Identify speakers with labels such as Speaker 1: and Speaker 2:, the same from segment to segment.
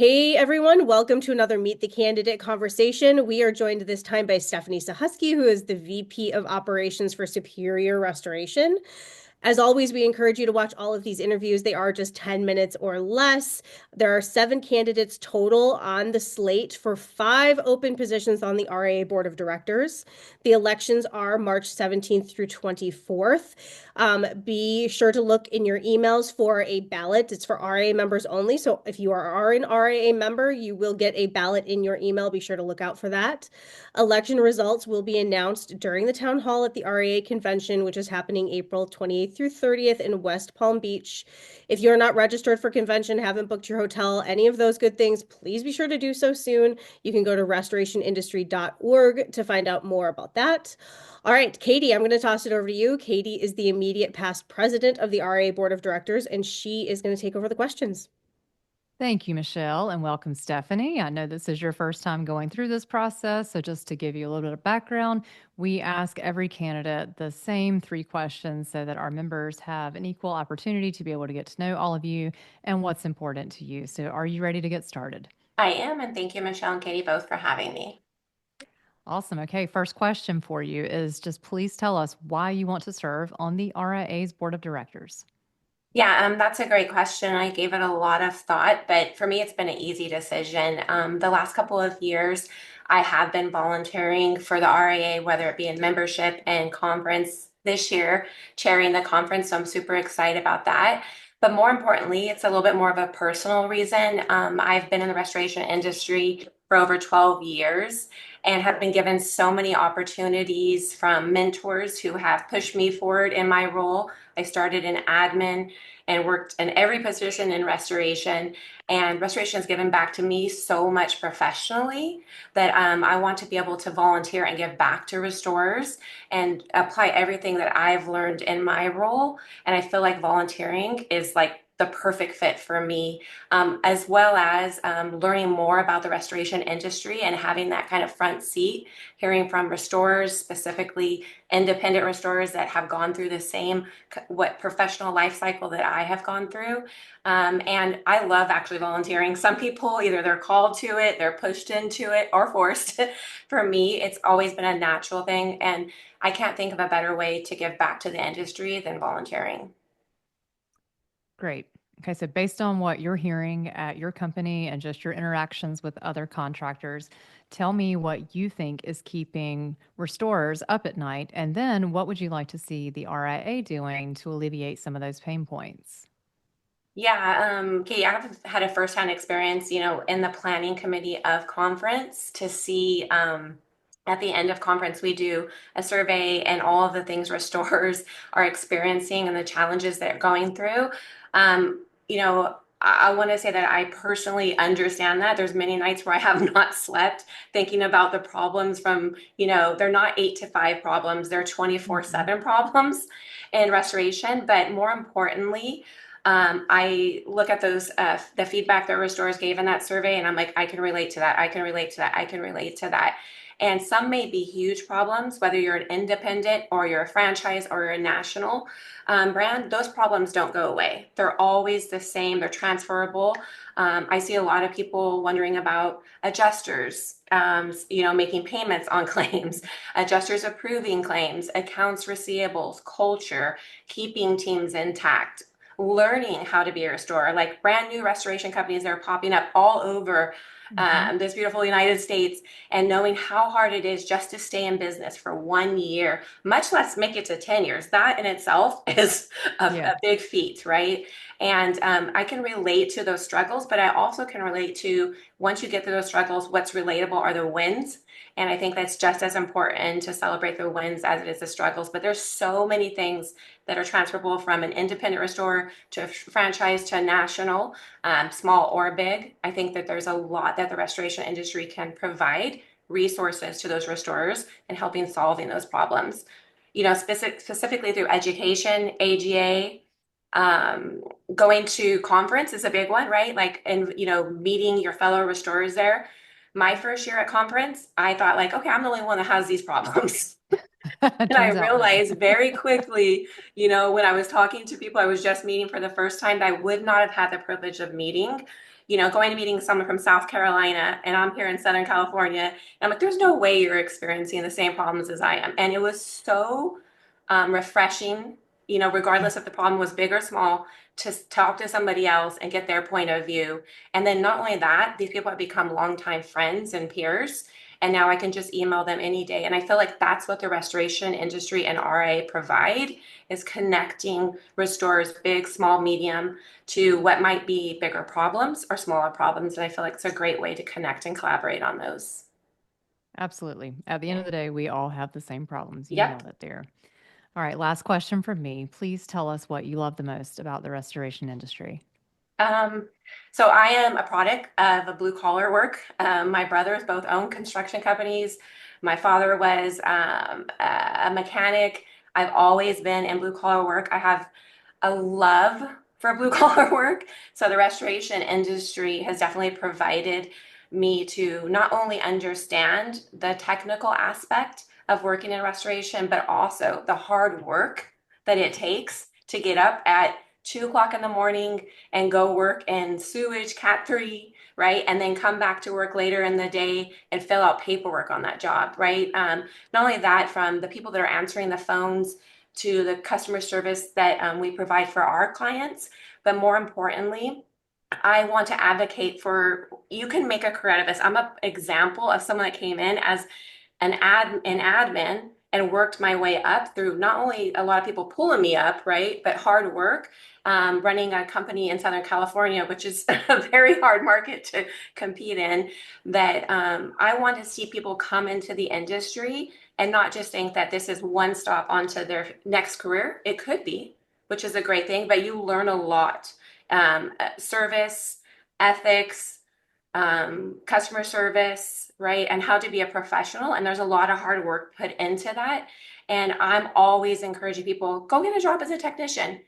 Speaker 1: Hey everyone, welcome to another Meet the Candidate conversation. We are joined this time by Stephanie Suchocki, who is the VP of Operations for Superior Restoration. As always, we encourage you to watch all of these interviews. They are just 10 minutes or less. There are 7 candidates total on the slate for 5 open positions on the RIA Board of Directors. The elections are March 17th through 24th. Be sure to look in your emails for a ballot. It's for RIA members only. So if you are an RIA member, you will get a ballot in your email. Be sure to look out for that. Election results will be announced during the town hall at the RIA Convention, which is happening April 28th through 30th in West Palm Beach. If you're not registered for convention, haven't booked your hotel, any of those good things, please be sure to do so soon. You can go to restorationindustry.org to find out more about that. All right, Katie, I'm going to toss it over to you. Katie is the immediate past president of the RIA Board of Directors, and she is going to take over the questions.
Speaker 2: Thank you, Michelle, and welcome, Stephanie. I know this is your first time going through this process, so just to give you a little bit of background, we ask every candidate the same 3 questions so that our members have an equal opportunity to be able to get to know all of you and what's important to you. So are you ready to get started?
Speaker 3: I am, and thank you, Michelle and Katie, both for having me.
Speaker 2: Awesome. Okay, first question for you is just please tell us why you want to serve on the RIA's Board of Directors.
Speaker 3: Yeah, that's a great question. I gave it a lot of thought, but for me, it's been an easy decision. The last couple of years, I have been volunteering for the RIA, whether it be in membership and conference. This year, chairing the conference, so I'm super excited about that. But more importantly, it's a little bit more of a personal reason. I've been in the restoration industry for over 12 years and have been given so many opportunities from mentors who have pushed me forward in my role. I started in admin and worked in every position in restoration. And restoration has given back to me so much professionally that I want to be able to volunteer and give back to restorers and apply everything that I've learned in my role. And I feel like volunteering is like the perfect fit for me, as well as learning more about the restoration industry and having that kind of front seat, hearing from restorers, specifically independent restorers that have gone through the same professional life cycle that I have gone through. And I love actually volunteering. Some people, either they're called to it, they're pushed into it, or forced. For me, it's always been a natural thing. And I can't think of a better way to give back to the industry than volunteering.
Speaker 2: Great. Okay, so based on what you're hearing at your company and just your interactions with other contractors, tell me what you think is keeping restorers up at night, and then what would you like to see the RIA doing to alleviate some of those pain points?
Speaker 3: Yeah, Katie, I've had a firsthand experience, in the planning committee of conference to see at the end of conference, we do a survey and all of the things restorers are experiencing and the challenges they're going through. I want to say that I personally understand that. There's many nights where I have not slept thinking about the problems from, they're not 8 to 5 problems, they're 24/7 problems in restoration. But more importantly, I look at those the feedback that restorers gave in that survey, and I'm like, I can relate to that. I can relate to that. I can relate to that. And some may be huge problems, whether you're an independent or you're a franchise or you're a national brand. Those problems don't go away. They're always the same. They're transferable. I see a lot of people wondering about adjusters, making payments on claims, adjusters approving claims, accounts receivables, culture, keeping teams intact, learning how to be a restorer. Like brand new restoration companies that are popping up all over this beautiful United States, and knowing how hard it is just to stay in business for 1 year, much less make it to 10 years. That in itself is a big feat, right? And I can relate to those struggles, but I also can relate to, once you get through those struggles, what's relatable are the wins. And I think that's just as important to celebrate the wins as it is the struggles. But there's so many things that are transferable from an independent restorer to a franchise to a national, small or big. I think that there's a lot that the restoration industry can provide resources to those restorers and helping solving those problems. Specifically through education, AGA, going to conference is a big one, right? Like, and meeting your fellow restorers there. My first year at conference, I thought like, okay, I'm the only one that has these problems. And I realized very quickly, when I was talking to people I was just meeting for the first time, that I would not have had the privilege of meeting, going to meeting someone from South Carolina and I'm here in Southern California. And I'm like, there's no way you're experiencing the same problems as I am. And it was so refreshing, regardless if the problem was big or small, to talk to somebody else and get their point of view. And then not only that, these people have become longtime friends and peers. And now I can just email them any day. And I feel like that's what the restoration industry and RA provide, is connecting restorers, big, small, medium, to what might be bigger problems or smaller problems. And I feel like it's a great way to connect and collaborate on those.
Speaker 2: Absolutely. At the end of the day, we all have the same problems. You
Speaker 3: Yep.
Speaker 2: nailed it there. All right, last question from me. Please tell us what you love the most about the restoration industry.
Speaker 3: So I am a product of a blue collar work. My brothers both own construction companies. My father was a mechanic. I've always been in blue collar work. I have a love for blue collar work. So the restoration industry has definitely provided me to not only understand the technical aspect of working in restoration, but also the hard work that it takes to get up at 2 o'clock in the morning and go work in sewage, Cat 3, right? And then come back to work later in the day and fill out paperwork on that job, right? Not only that, from the people that are answering the phones to the customer service that we provide for our clients, but more importantly, I want to advocate for, you can make a career out of this. I'm an example of someone that came in as an admin and worked my way up through not only a lot of people pulling me up, right, but hard work, running a company in Southern California, which is a very hard market to compete in, that I want to see people come into the industry and not just think that this is one stop onto their next career. It could be, which is a great thing, but you learn a lot. Service, ethics, customer service, right? And how to be a professional. And there's a lot of hard work put into that. And I'm always encouraging people, go get a job as a technician,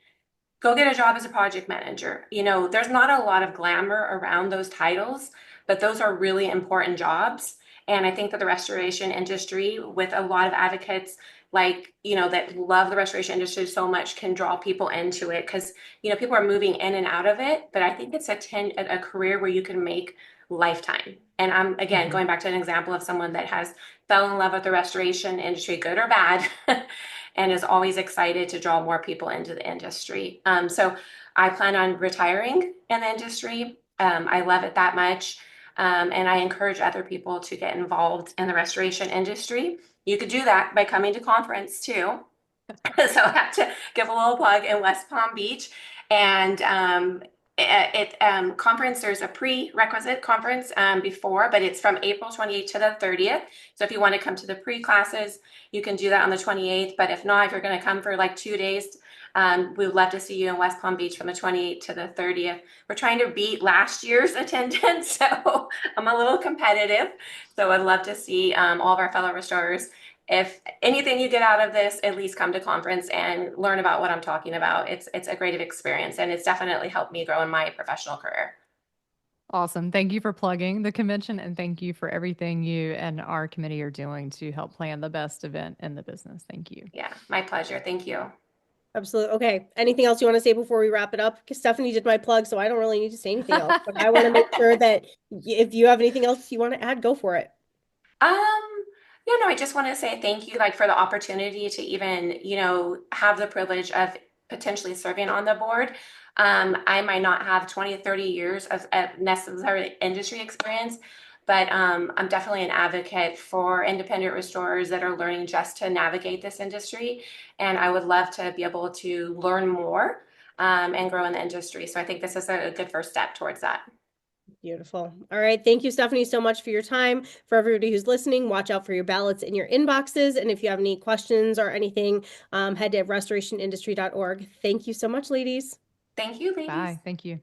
Speaker 3: go get a job as a project manager. There's not a lot of glamour around those titles, but those are really important jobs. And I think that the restoration industry, with a lot of advocates like, that love the restoration industry so much, can draw people into it, because, people are moving in and out of it. But I think it's a career where you can make lifetime. And I'm, again, going back to an example of someone that has fell in love with the restoration industry, good or bad, and is always excited to draw more people into the industry. So I plan on retiring in the industry. I love it that much. And I encourage other people to get involved in the restoration industry. You could do that by coming to conference too. So I have to give a little plug in West Palm Beach. And conference, there's a prerequisite conference before, but it's from April 28th to the 30th. So if you want to come to the pre-classes, you can do that on the 28th. But if not, if you're going to come for like 2 days, we would love to see you in West Palm Beach from the 28th to the 30th. We're trying to beat last year's attendance, so I'm a little competitive. So I'd love to see all of our fellow restorers. If anything you get out of this, at least come to conference and learn about what I'm talking about. It's a great experience, and it's definitely helped me grow in my professional career.
Speaker 2: Awesome. Thank you for plugging the convention, and thank you for everything you and our committee are doing to help plan the best event in the business. Thank you.
Speaker 3: Yeah, my pleasure. Thank you.
Speaker 1: Absolutely. Okay. Anything else you want to say before we wrap it up? Because Stephanie did my plug, so I don't really need to say anything else. But I want to make sure that if you have anything else you want to add, go for it.
Speaker 3: No, I just want to say thank you, like, for the opportunity to even, have the privilege of potentially serving on the board. I might not have 20 or 30 years of necessary industry experience, but I'm definitely an advocate for independent restorers that are learning just to navigate this industry. And I would love to be able to learn more and grow in the industry. So I think this is a good first step towards that.
Speaker 1: Beautiful. All right. Thank you, Stephanie, so much for your time. For everybody who's listening, watch out for your ballots in your inboxes. And if you have any questions or anything, head to restorationindustry.org. Thank you so much, ladies.
Speaker 3: Thank you, ladies.
Speaker 2: Bye. Thank you.